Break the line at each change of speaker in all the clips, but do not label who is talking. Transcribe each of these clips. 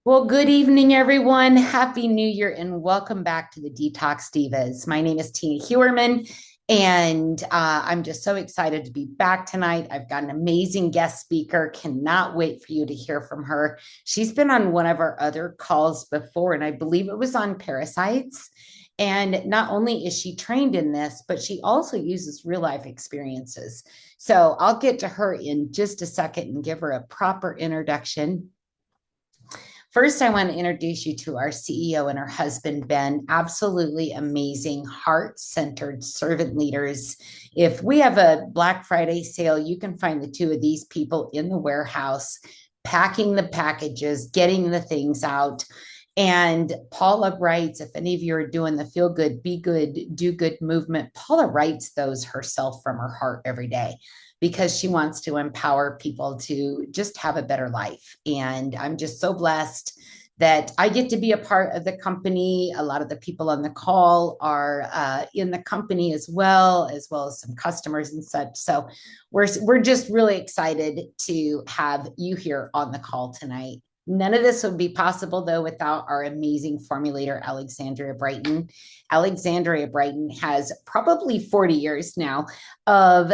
Well, good evening, everyone. Happy New Year and welcome back to the Detox Divas. My name is Tina Hewerman, and I'm just so excited to be back tonight. I've got an amazing guest speaker. Cannot wait for you to hear from her. She's been on one of our other calls before, and I believe it was on parasites. And not only is she trained in this, but she also uses real life experiences. So I'll get to her in just a second and give her a proper introduction. First, I want to introduce you to our CEO and her husband, Ben. Absolutely amazing, heart centered servant leaders. If we have a Black Friday sale, you can find the two of these people in the warehouse, packing the packages, getting the things out. And Paula writes, if any of you are doing the feel good, be good, do good movement, Paula writes those herself from her heart every day because she wants to empower people to just have a better life. And I'm just so blessed that I get to be a part of the company. A lot of the people on the call are in the company as well as some customers and such. So we're just really excited to have you here on the call tonight. None of this would be possible, though, without our amazing formulator, Alexandria Brighton. Alexandria Brighton has probably 40 years now of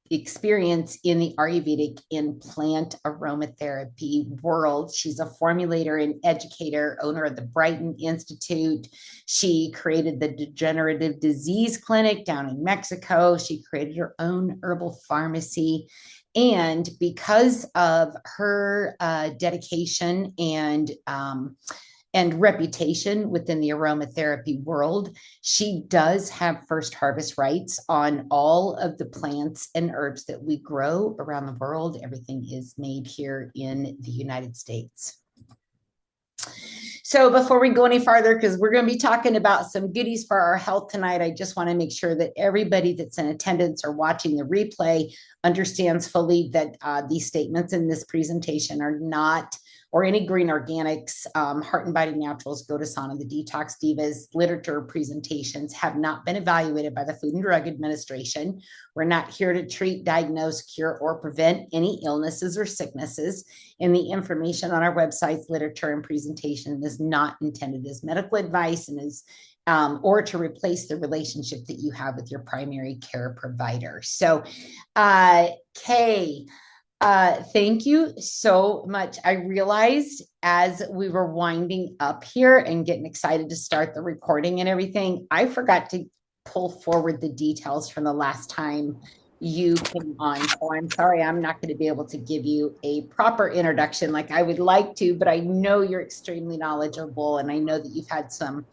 experience in the Ayurvedic and plant aromatherapy world. She's a formulator and educator, owner of the Brighton Institute. She created the Degenerative Disease Clinic down in Mexico. She created her own herbal pharmacy. And because of her dedication and reputation within the aromatherapy world, she does have first harvest rights on all of the plants and herbs that we grow around the world. Everything is made here in the United States. So before we go any farther, because we're going to be talking about some goodies for our health tonight, I just want to make sure that everybody that's in attendance or watching the replay understands fully that these statements in this presentation are not, or any green organics, Heart and Body Naturals, Go to Sauna, the Detox Divas, literature presentations have not been evaluated by the Food and Drug Administration. We're not here to treat, diagnose, cure, or prevent any illnesses or sicknesses. And the information on our website's literature and presentation is not intended as medical advice and is or to replace the relationship that you have with your primary care provider. So, Kay, thank you so much. I realized as we were winding up here and getting excited to start the recording and everything, I forgot to pull forward the details from the last time you came on. So I'm sorry, I'm not going to be able to give you a proper introduction like I would like to, but I know you're extremely knowledgeable and I know that you've had some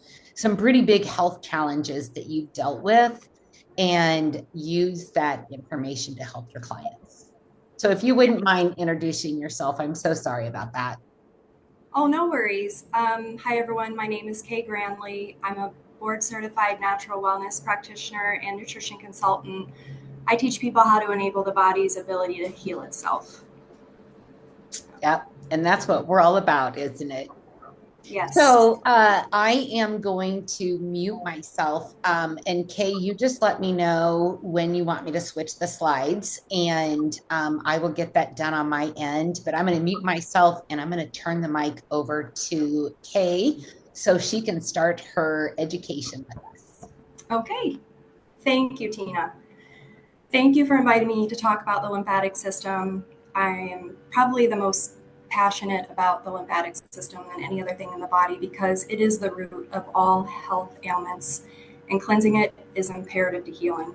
pretty big health challenges that you've dealt with and use that information to help your clients. So if you wouldn't mind introducing yourself, I'm so sorry about that.
Oh, no worries. Hi, everyone. My name is Kay Granley. I'm a board certified natural wellness practitioner and nutrition consultant. I teach people how to enable the body's ability to heal itself.
Yep. And that's what we're all about, isn't it?
Yes.
So I am going to mute myself. And Kay, you just let me know when you want me to switch the slides, and I will get that done on my end. But I'm going to mute myself and I'm going to turn the mic over to Kay so she can start her education with us.
Okay. Thank you, Tina. Thank you for inviting me to talk about the lymphatic system. I am probably the most passionate about the lymphatic system than any other thing in the body because it is the root of all health ailments, and cleansing it is imperative to healing.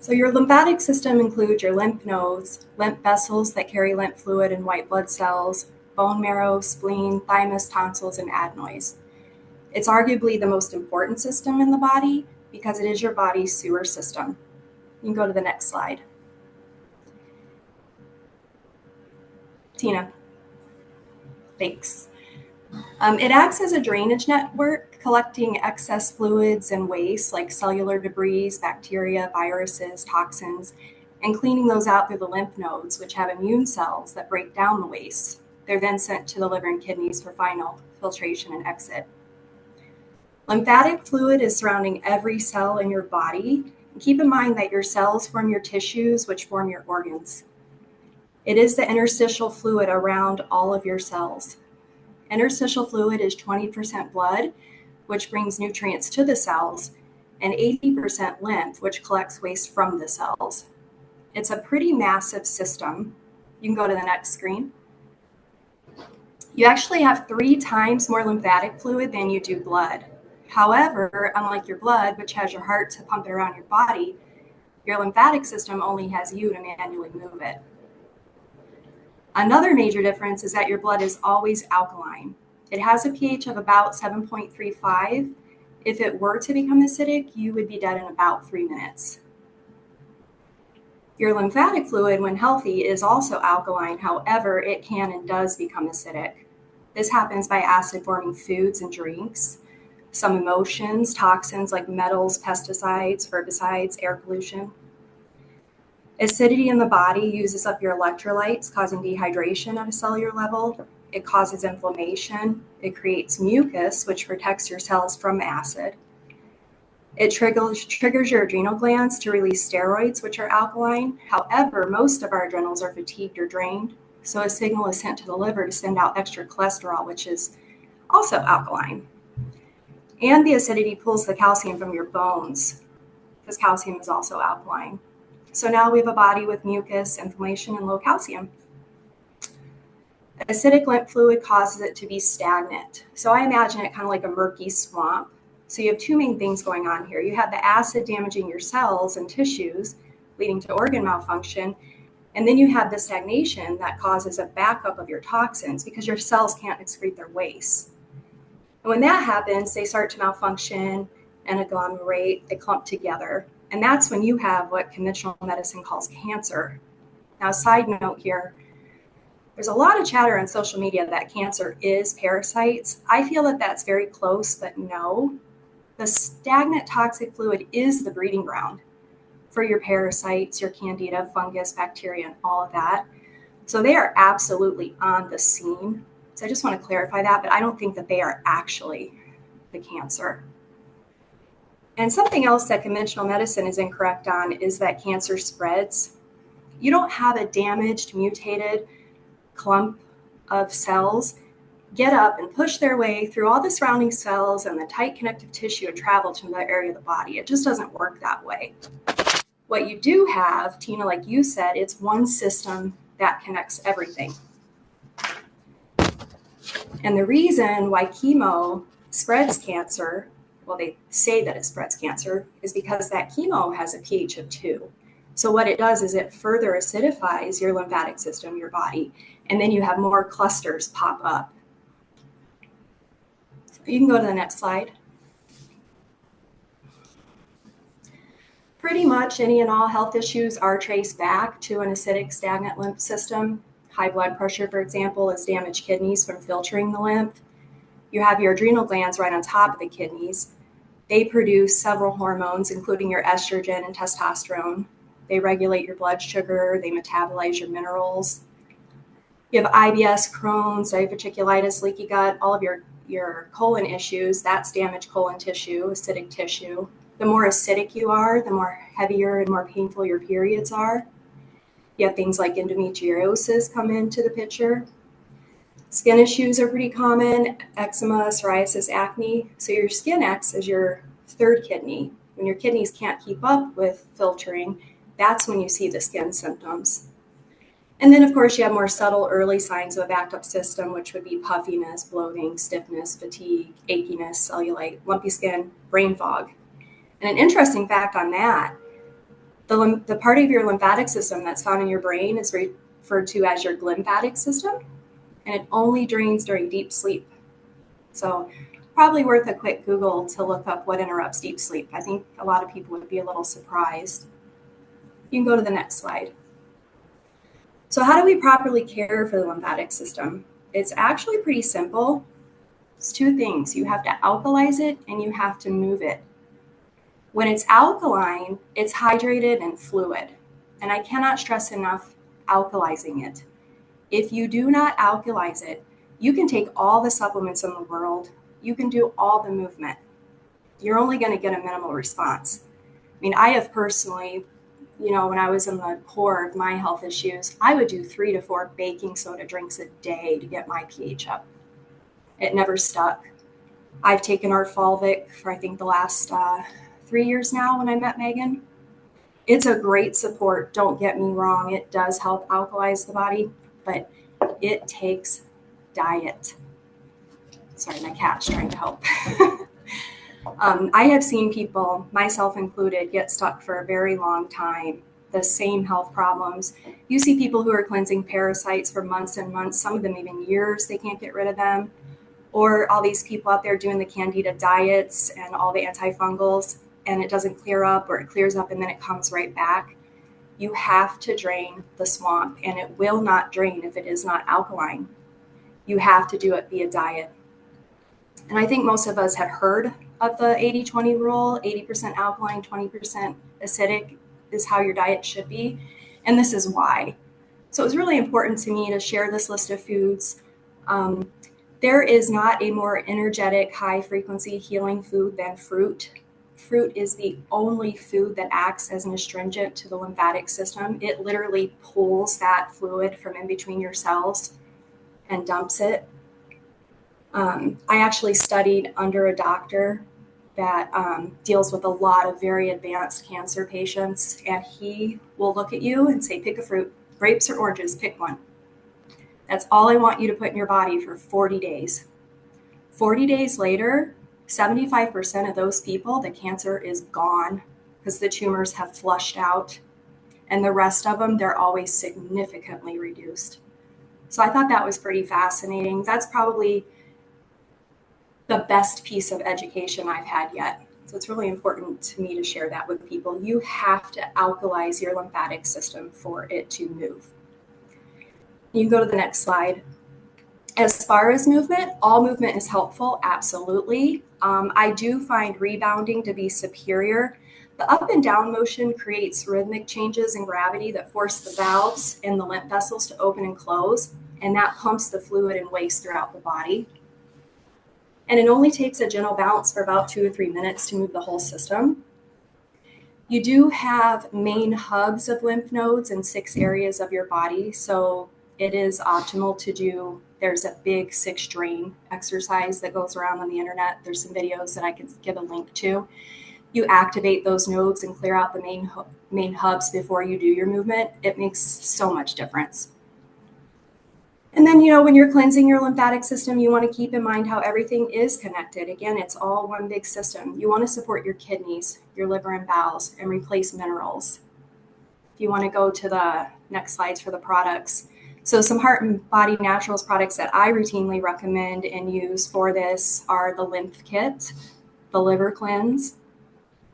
So your lymphatic system includes your lymph nodes, lymph vessels that carry lymph fluid and white blood cells, bone marrow, spleen, thymus, tonsils, and adenoids. It's arguably the most important system in the body because it is your body's sewer system. You can go to the next slide. Tina. Thanks. It acts as a drainage network, collecting excess fluids and waste like cellular debris, bacteria, viruses, toxins, and cleaning those out through the lymph nodes, which have immune cells that break down the waste. They're then sent to the liver and kidneys for final filtration and exit. Lymphatic fluid is surrounding every cell in your body. And keep in mind that your cells form your tissues, which form your organs. It is the interstitial fluid around all of your cells. Interstitial fluid is 20% blood, which brings nutrients to the cells, and 80% lymph, which collects waste from the cells. It's a pretty massive system. You can go to the next screen. You actually have 3 times more lymphatic fluid than you do blood. However, unlike your blood, which has your heart to pump it around your body, your lymphatic system only has you to manually move it. Another major difference is that your blood is always alkaline. It has a pH of about 7.35. If it were to become acidic, you would be dead in about 3 minutes. Your lymphatic fluid, when healthy, is also alkaline. However, it can and does become acidic. This happens by acid-forming foods and drinks, some emotions, toxins like metals, pesticides, herbicides, air pollution. Acidity in the body uses up your electrolytes, causing dehydration at a cellular level. It causes inflammation. It creates mucus, which protects your cells from acid. It triggers your adrenal glands to release steroids, which are alkaline. However, most of our adrenals are fatigued or drained, so a signal is sent to the liver to send out extra cholesterol, which is also alkaline. And the acidity pulls the calcium from your bones, because calcium is also alkaline. So now we have a body with mucus, inflammation, and low calcium. Acidic lymph fluid causes it to be stagnant. So I imagine it kind of like a murky swamp. So you have 2 main things going on here. You have the acid damaging your cells and tissues, leading to organ malfunction. And then you have the stagnation that causes a backup of your toxins because your cells can't excrete their waste. And when that happens, they start to malfunction and agglomerate, they clump together. And that's when you have what conventional medicine calls cancer. Now, side note here, there's a lot of chatter on social media that cancer is parasites. I feel that that's very close, but no. The stagnant toxic fluid is the breeding ground for your parasites, your candida, fungus, bacteria, and all of that. So they are absolutely on the scene. So I just want to clarify that, but I don't think that they are actually the cancer. And something else that conventional medicine is incorrect on is that cancer spreads. You don't have a damaged, mutated clump of cells get up and push their way through all the surrounding cells and the tight connective tissue and travel to another area of the body. It just doesn't work that way. What you do have, Tina, like you said, it's one system that connects everything. And the reason why chemo spreads cancer, well, they say that it spreads cancer, is because that chemo has a pH of 2. So what it does is it further acidifies your lymphatic system, your body, and then you have more clusters pop up. You can go to the next slide. Pretty much any and all health issues are traced back to an acidic, stagnant lymph system. High blood pressure, for example, is damaged kidneys from filtering the lymph. You have your adrenal glands right on top of the kidneys. They produce several hormones, including your estrogen and testosterone. They regulate your blood sugar. They metabolize your minerals. You have IBS, Crohn's, diverticulitis, leaky gut, all of your colon issues. That's damaged colon tissue, acidic tissue. The more acidic you are, the more heavier and more painful your periods are. You have things like endometriosis come into the picture. Skin issues are pretty common, eczema, psoriasis, acne. So your skin acts as your third kidney. When your kidneys can't keep up with filtering, that's when you see the skin symptoms. And then, of course, you have more subtle early signs of a backed up system, which would be puffiness, bloating, stiffness, fatigue, achiness, cellulite, lumpy skin, brain fog. And an interesting fact on that, the part of your lymphatic system that's found in your brain is referred to as your glymphatic system, and it only drains during deep sleep. So probably worth a quick Google to look up what interrupts deep sleep. I think a lot of people would be a little surprised. You can go to the next slide. So how do we properly care for the lymphatic system? It's actually pretty simple. It's 2 things. You have to alkalize it and you have to move it. When it's alkaline, it's hydrated and fluid. And I cannot stress enough alkalizing it. If you do not alkalize it, you can take all the supplements in the world. You can do all the movement. You're only going to get a minimal response. I mean, I have personally when I was in the core of my health issues, I would do 3 to 4 baking soda drinks a day to get my pH up. It never stuck. I've taken our Fulvic for I think the last 3 years now when I met Megan. It's a great support. Don't get me wrong. It does help alkalize the body, but it takes diet. Sorry, my cat's trying to help. I have seen people, myself included, get stuck for a very long time. The same health problems. You see people who are cleansing parasites for months and months, some of them even years, they can't get rid of them. Or all these people out there doing the candida diets and all the antifungals, and it doesn't clear up, or it clears up and then it comes right back. You have to drain the swamp, and it will not drain if it is not alkaline. You have to do it via diet. And I think most of us have heard of the 80-20 rule. 80% alkaline, 20% acidic is how your diet should be. And this is why. So it was really important to me to share this list of foods. There is not a more energetic, high-frequency healing food than fruit. Fruit is the only food that acts as an astringent to the lymphatic system. It literally pulls that fluid from in between your cells and dumps it. I actually studied under a doctor that deals with a lot of very advanced cancer patients, and he will look at you and say, pick a fruit, grapes or oranges, pick one. That's all I want you to put in your body for 40 days. 40 days later, 75% of those people, the cancer is gone because the tumors have flushed out, and the rest of them, they're always significantly reduced. So I thought that was pretty fascinating. That's probably the best piece of education I've had yet. So it's really important to me to share that with people. You have to alkalize your lymphatic system for it to move. You can go to the next slide. As far as movement, all movement is helpful, absolutely. I do find rebounding to be superior. The up and down motion creates rhythmic changes in gravity that force the valves and the lymph vessels to open and close, and that pumps the fluid and waste throughout the body. And it only takes a gentle bounce for about 2 or 3 minutes to move the whole system. You do have main hubs of lymph nodes in 6 areas of your body, so it is optimal to do. There's a big 6 drain exercise that goes around on the internet. There's some videos that I can give a link to. You activate those nodes and clear out the main hubs before you do your movement. It makes so much difference. And then, when you're cleansing your lymphatic system, you want to keep in mind how everything is connected. Again, it's all one big system. You want to support your kidneys, your liver and bowels, and replace minerals. If you want to go to the next slides for the products. So some Heart and Body Naturals products that I routinely recommend and use for this are the Lymph Kit, the Liver Cleanse,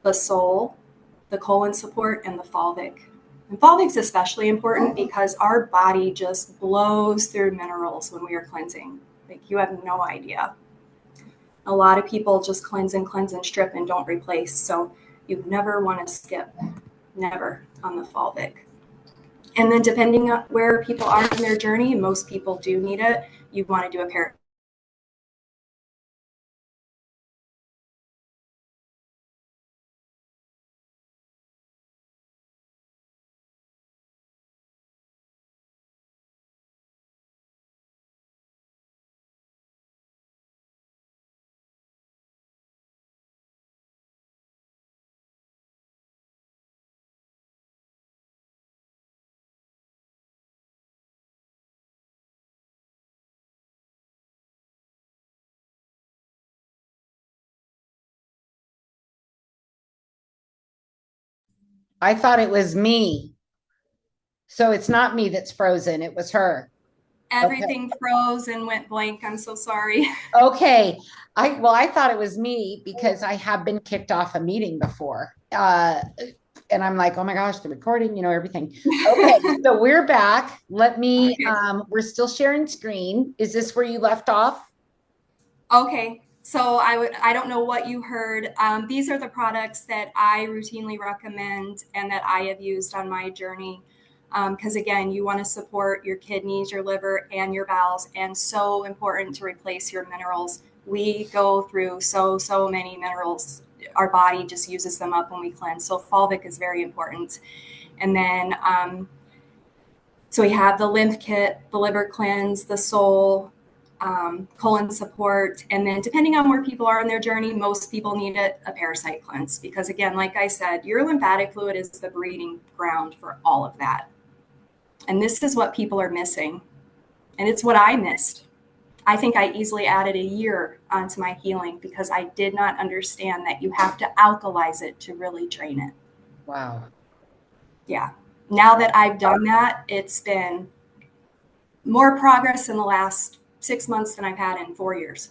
the Soul, the Colon Support, and the Fulvic. And Fulvic's especially important because our body just blows through minerals when we are cleansing. Like, you have no idea. A lot of people just cleanse and strip and don't replace. So you never want to skip, never, on the Fulvic. And then depending on where people are in their journey, most people do need it. You want to do a pair.
I thought it was me. So it's not me that's frozen. It was her.
Everything froze and went blank. I'm so sorry.
Okay. I thought it was me because I have been kicked off a meeting before. And I'm like, oh my gosh, the recording, everything. Okay, so we're back. Let me, we're still sharing screen. Is this where you left off?
Okay, so I don't know what you heard. These are the products that I routinely recommend and that I have used on my journey. Because again, you want to support your kidneys, your liver, and your bowels, and so important to replace your minerals. We go through so many minerals. Our body just uses them up when we cleanse. So fulvic is very important. And then, so we have the lymph kit, the liver cleanse, the soul, colon support. And then depending on where people are in their journey, most people need a parasite cleanse because, again, like I said, your lymphatic fluid is the breeding ground for all of that. And this is what people are missing. And it's what I missed. I think I easily added a year onto my healing because I did not understand that you have to alkalize it to really drain it.
Wow.
Yeah. Now that I've done that, it's been more progress in the last 6 months than I've had in 4 years.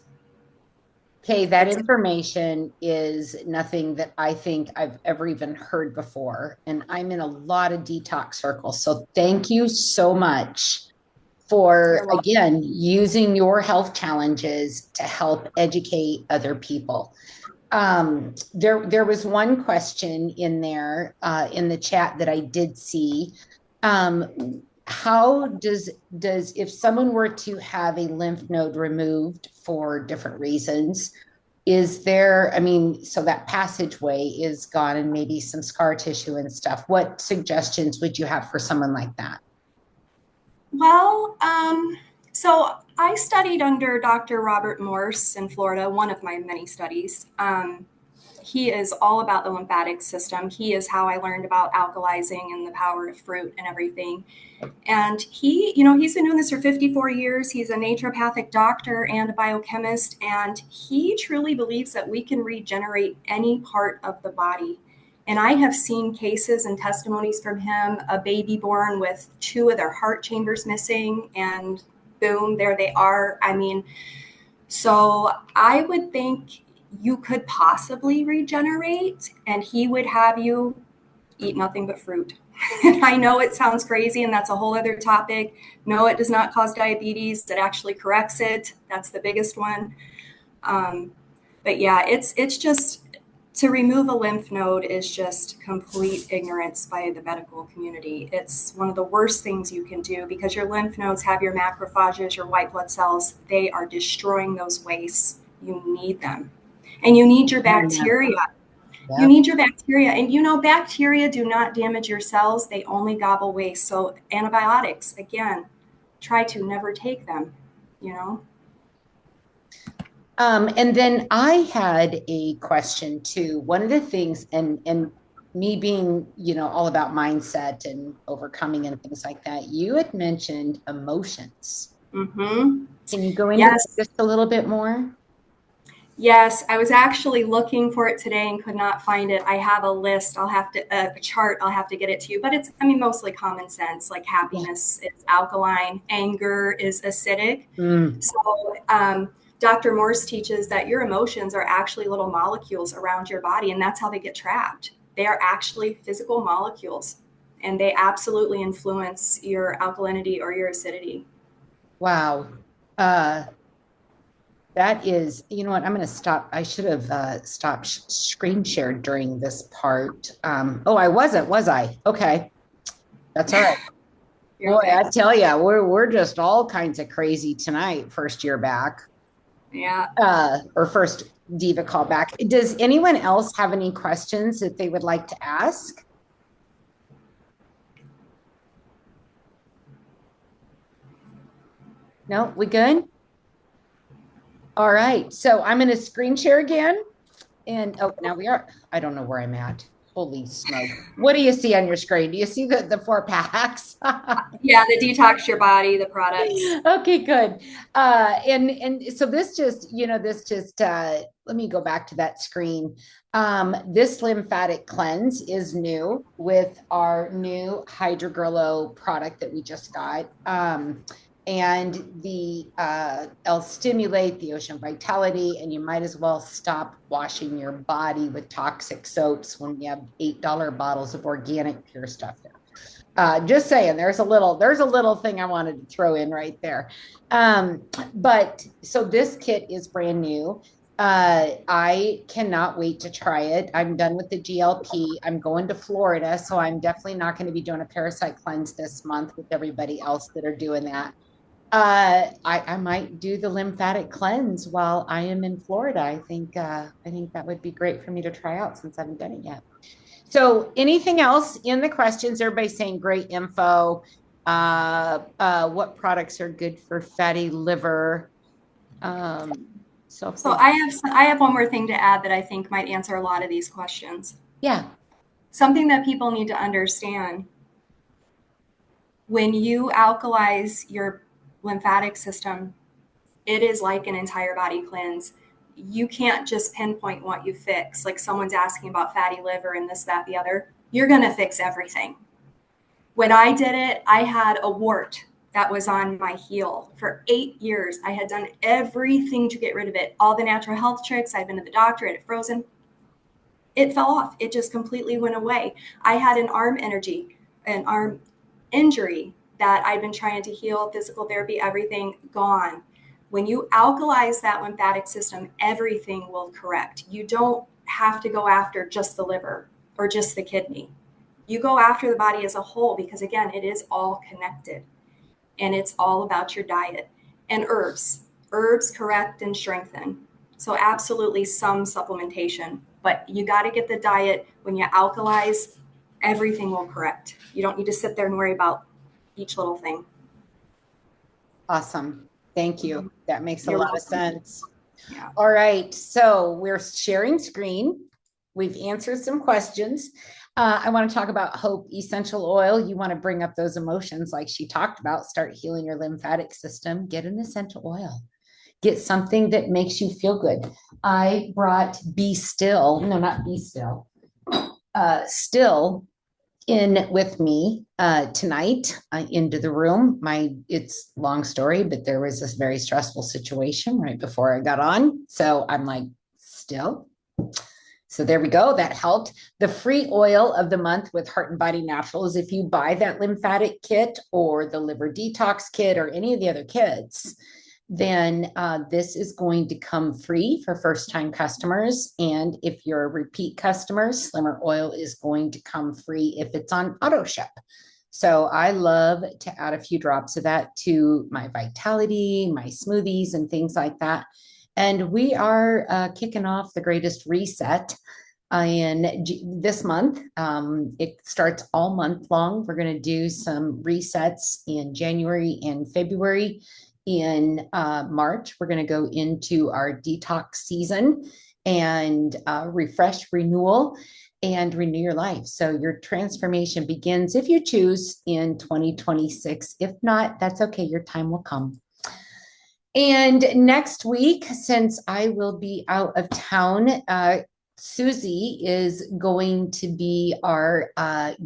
Okay, that
It's
information is nothing that I think I've ever even heard before. And I'm in a lot of detox circles. So thank you so much for,
You're welcome.
again, using your health challenges to help educate other people. There was one question in there in the chat that I did see. How does if someone were to have a lymph node removed for different reasons, is there, I mean, so that passageway is gone and maybe some scar tissue and stuff. What suggestions would you have for someone like that?
Well, so I studied under Dr. Robert Morse in Florida, one of my many studies. He is all about the lymphatic system. He is how I learned about alkalizing and the power of fruit and everything. And he, he's been doing this for 54 years. He's a naturopathic doctor and a biochemist. And he truly believes that we can regenerate any part of the body. And I have seen cases and testimonies from him, a baby born with 2 of their heart chambers missing, and boom, there they are. I mean, so I would think you could possibly regenerate, and he would have you eat nothing but fruit. And I know it sounds crazy, and that's a whole other topic. No, it does not cause diabetes. It actually corrects it. That's the biggest one. But yeah, it's just, to remove a lymph node is just complete ignorance by the medical community. It's one of the worst things you can do because your lymph nodes have your macrophages, your white blood cells. They are destroying those wastes. You need them. And you need your bacteria. You
Yep.
need your bacteria. And bacteria do not damage your cells. They only gobble waste. So antibiotics, again, try to never take them, you know?
And then I had a question too. One of the things, and me being, all about mindset and overcoming and things like that, you had mentioned emotions.
Mm-hmm.
Can you go into that
Yes.
just a little bit more?
Yes, I was actually looking for it today and could not find it. I have a list. I'll have to, a chart. I'll have to get it to you. But it's, mostly common sense. Like
Yeah.
happiness is alkaline, anger is acidic.
Mm.
So, Dr. Morse teaches that your emotions are actually little molecules around your body, and that's how they get trapped. They are actually physical molecules, and they absolutely influence your alkalinity or your acidity.
Wow. Uh, that is, you know what? I'm going to stop. I should have stopped screen shared during this part. Oh, I wasn't, was I? Okay. That's all right.
You're
Boy,
okay.
I tell you, we're just all kinds of crazy tonight, first year back.
Yeah.
Or first diva call back. Does anyone else have any questions that they would like to ask? No, we good? All right. So I'm going to screen share again. And now we are. I don't know where I'm at. Holy smoke. What do you see on your screen? Do you see the 4 packs?
Yeah, the detox your body, the products.
Okay, good. And so let me go back to that screen. This lymphatic cleanse is new with our new Hydroglow product that we just got. And it'll stimulate the ocean vitality, and you might as well stop washing your body with toxic soaps when you have $8 bottles of organic pure stuff there. Just saying, there's a little thing I wanted to throw in right there. But so this kit is brand new. I cannot wait to try it. I'm done with the GLP. I'm going to Florida, so I'm definitely not going to be doing a parasite cleanse this month with everybody else that are doing that. I might do the lymphatic cleanse while I am in Florida. I think that would be great for me to try out since I haven't done it yet. So anything else in the questions? Everybody's saying great info. What products are good for fatty liver?
So
Sulfate.
I have one more thing to add that I think might answer a lot of these questions.
Yeah.
Something that people need to understand: when you alkalize your lymphatic system, it is like an entire body cleanse. You can't just pinpoint what you fix. Like someone's asking about fatty liver and this, that, the other. You're going to fix everything. When I did it, I had a wart that was on my heel for 8 years. I had done everything to get rid of it. All the natural health tricks. I'd been to the doctor, it had frozen. It fell off. It just completely went away. I had an arm injury that I've been trying to heal, physical therapy, everything gone. When you alkalize that lymphatic system, everything will correct. You don't have to go after just the liver or just the kidney. You go after the body as a whole because, again, it is all connected and it's all about your diet and herbs. Herbs correct and strengthen. So, absolutely some supplementation, but you got to get the diet. When you alkalize, everything will correct. You don't need to sit there and worry about each little thing.
Awesome. Thank you. That makes a
You're
lot of
welcome.
sense.
Yeah.
All right. So we're sharing screen. We've answered some questions. I want to talk about Hope Essential Oil. You want to bring up those emotions like she talked about, start healing your lymphatic system, get an essential oil. Get something that makes you feel good. I brought Be Still, no, not Be Still, Still in with me tonight into the room. It's long story, but there was this very stressful situation right before I got on. So I'm like, still. So there we go. That helped. The free oil of the month with Heart and Body Naturals. If you buy that lymphatic kit or the liver detox kit or any of the other kits, then this is going to come free for first time customers. And if you're a repeat customer, Slimmer Oil is going to come free if it's on auto ship. So I love to add a few drops of that to my Vitality, my smoothies, and things like that. And we are kicking off the greatest reset in this month. It starts all month long. We're going to do some resets in January and February. In March, we're going to go into our detox season and refresh, renewal, and renew your life. So your transformation begins, if you choose, in 2026. If not, that's okay. Your time will come. And next week, since I will be out of town, Susie is going to be our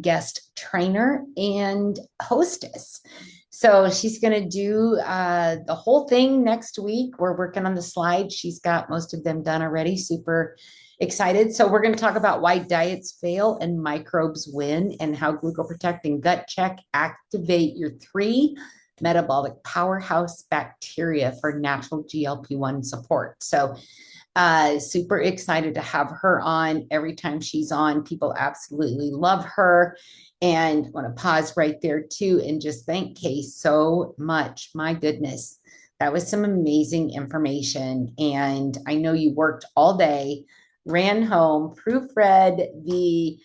guest trainer and hostess. So she's going to do the whole thing next week. We're working on the slides. She's got most of them done already. Super excited. So we're going to talk about why diets fail and microbes win, and how glucoprotecting gut check activate your 3 metabolic powerhouse bacteria for natural GLP-1 support. So super excited to have her on. Every time she's on, people absolutely love her. And I want to pause right there too and just thank Kay so much. My goodness, that was some amazing information. And I know you worked all day, ran home, proofread the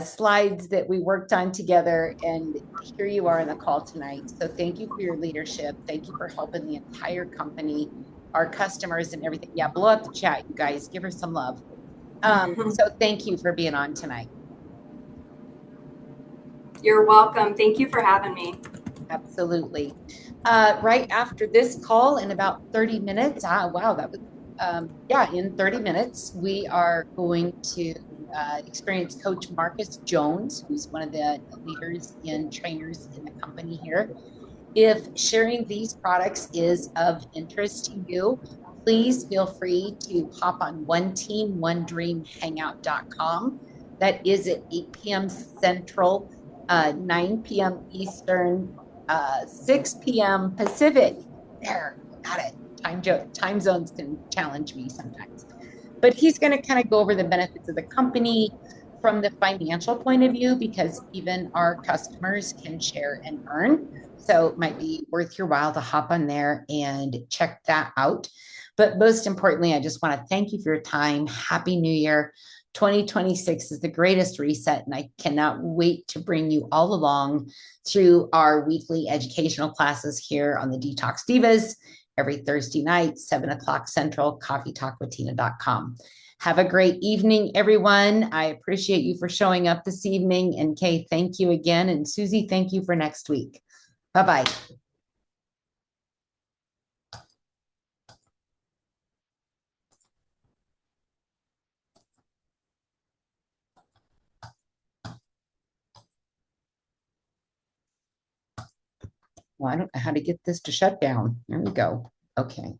slides that we worked on together, and here you are in the call tonight. So thank you for your leadership. Thank you for helping the entire company, our customers, and everything. Yeah, blow up the chat, you guys. Give her some love. So thank you for being on tonight.
You're welcome. Thank you for having me.
Absolutely. Right after this call, in about 30 minutes, wow, that was, in 30 minutes, we are going to experience Coach Marcus Jones, who's one of the leaders and trainers in the company here. If sharing these products is of interest to you, please feel free to hop on oneteamonedreamhangout.com. That is at 8 p.m. Central, 9 p.m. Eastern, 6 p.m. Pacific. There, got it. Time zones can challenge me sometimes. But he's going to kind of go over the benefits of the company from the financial point of view, because even our customers can share and earn. So it might be worth your while to hop on there and check that out. But most importantly, I just want to thank you for your time. Happy New Year. 2026 is the greatest reset, and I cannot wait to bring you all along through our weekly educational classes here on the Detox Divas every Thursday night, 7 o'clock Central, coffeetalkwithtina.com. Have a great evening, everyone. I appreciate you for showing up this evening. And Kay, thank you again. And Susie, thank you for next week. Bye-bye. Well, I don't know how to get this to shut down. There we go. Okay.